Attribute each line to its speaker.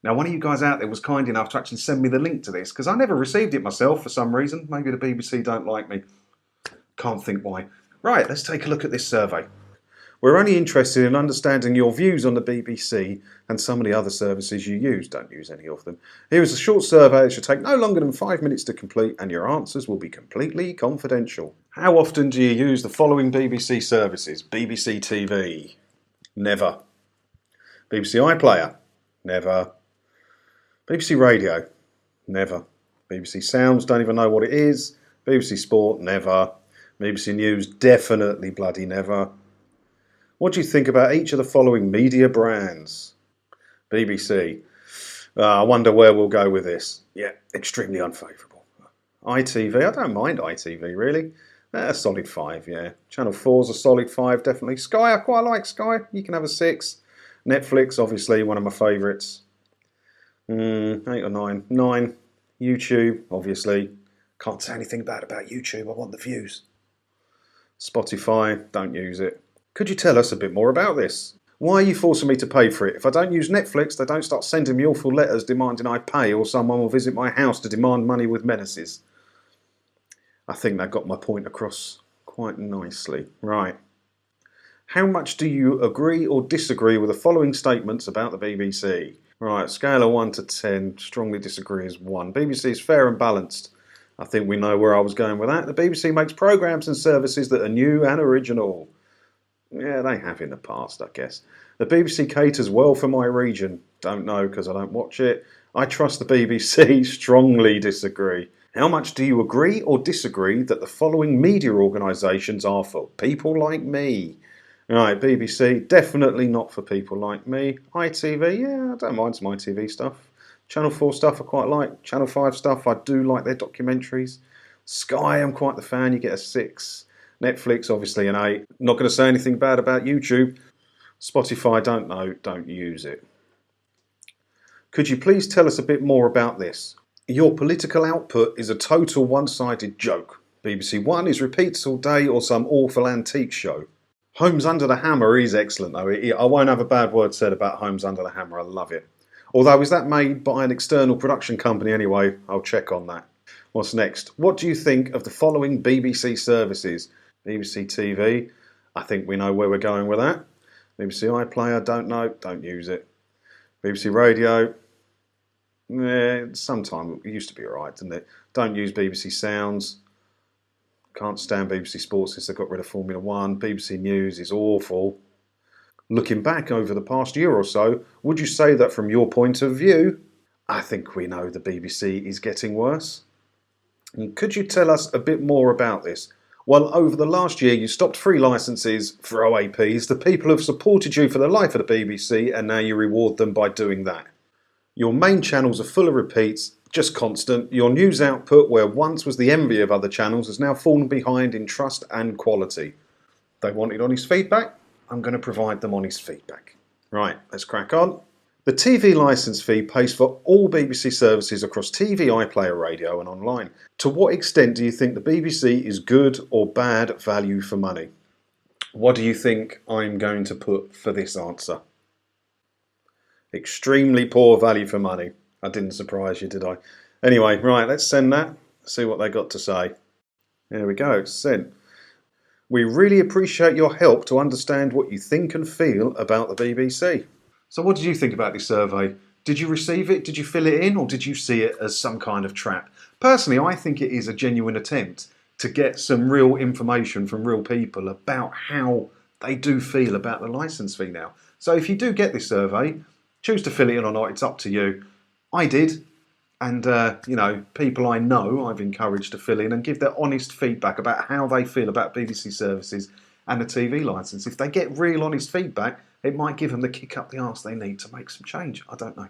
Speaker 1: Now, one of you guys out there was kind enough to actually send me the link to this, because I never received it myself for some reason. Maybe the BBC don't like me. Can't think why. Right, let's take a look at this survey. We're only interested in understanding your views on the BBC and some of the other services you use. Don't use any of them. Here is a short survey that should take no longer than 5 minutes to complete, and your answers will be completely confidential. How often do you use the following BBC services? BBC TV? Never. BBC iPlayer? Never. BBC Radio? Never. BBC Sounds? Don't even know what it is. BBC Sport? Never. BBC News? Definitely bloody never. What do you think about each of the following media brands? BBC. I wonder where we'll go with this. Yeah, extremely unfavourable. ITV, I don't mind ITV really. A solid 5, yeah. Channel 4's a solid 5, definitely. Sky, I quite like Sky. You can have a 6. Netflix, obviously, one of my favourites. 8 or 9. 9. YouTube, obviously. Can't say anything bad about YouTube. I want the views. Spotify, don't use it. Could you tell us a bit more about this? Why are you forcing me to pay for it? If I don't use Netflix, they don't start sending me awful letters demanding I pay, or someone will visit my house to demand money with menaces. I think that got my point across quite nicely. Right. How much do you agree or disagree with the following statements about the BBC? Right, scale of 1 to 10, strongly disagree is 1. BBC is fair and balanced. I think we know where I was going with that. The BBC makes programmes and services that are new and original. Yeah, they have in the past, I guess. The BBC caters well for my region. Don't know because I don't watch it. I trust the BBC. Strongly disagree. How much do you agree or disagree that the following media organisations are for people like me? Right, BBC, definitely not for people like me. ITV, yeah, I don't mind some ITV stuff. Channel 4 stuff I quite like. Channel 5 stuff, I do like their documentaries. Sky, I'm quite the fan, you get a 6. Netflix, obviously an 8. Not going to say anything bad about YouTube. Spotify, don't know, don't use it. Could you please tell us a bit more about this? Your political output is a total one-sided joke. BBC One is repeats all day or some awful antique show. Homes Under the Hammer is excellent though. I won't have a bad word said about Homes Under the Hammer, I love it. Although, is that made by an external production company anyway? I'll check on that. What's next? What do you think of the following BBC services? BBC TV, I think we know where we're going with that. BBC iPlayer, don't know, don't use it. BBC Radio, sometime it used to be alright, didn't it? Don't use BBC Sounds. Can't stand BBC Sports since they got rid of Formula 1. BBC News is awful. Looking back over the past year or so, would you say that from your point of view, I think we know the BBC is getting worse? And could you tell us a bit more about this? Well, over the last year you stopped free licences for OAPs. The people have supported you for the life of the BBC and now you reward them by doing that. Your main channels are full of repeats, just constant. Your news output, where once was the envy of other channels, has now fallen behind in trust and quality. They wanted honest feedback. I'm going to provide them honest feedback. Right, let's crack on. The TV licence fee pays for all BBC services across TV, iPlayer, radio and online. To what extent do you think the BBC is good or bad value for money? What do you think I'm going to put for this answer? Extremely poor value for money. I didn't surprise you, did I? Anyway, right, let's send that. See what they got to say. There we go, sent. We really appreciate your help to understand what you think and feel about the BBC. So what did you think about this survey? Did you receive it? Did you fill it in? Or did you see it as some kind of trap? Personally, I think it is a genuine attempt to get some real information from real people about how they do feel about the licence fee now. So if you do get this survey, choose to fill it in or not, it's up to you. I did. And, people I know I've encouraged to fill in and give their honest feedback about how they feel about BBC services and the TV licence. If they get real honest feedback, it might give them the kick up the arse they need to make some change. I don't know.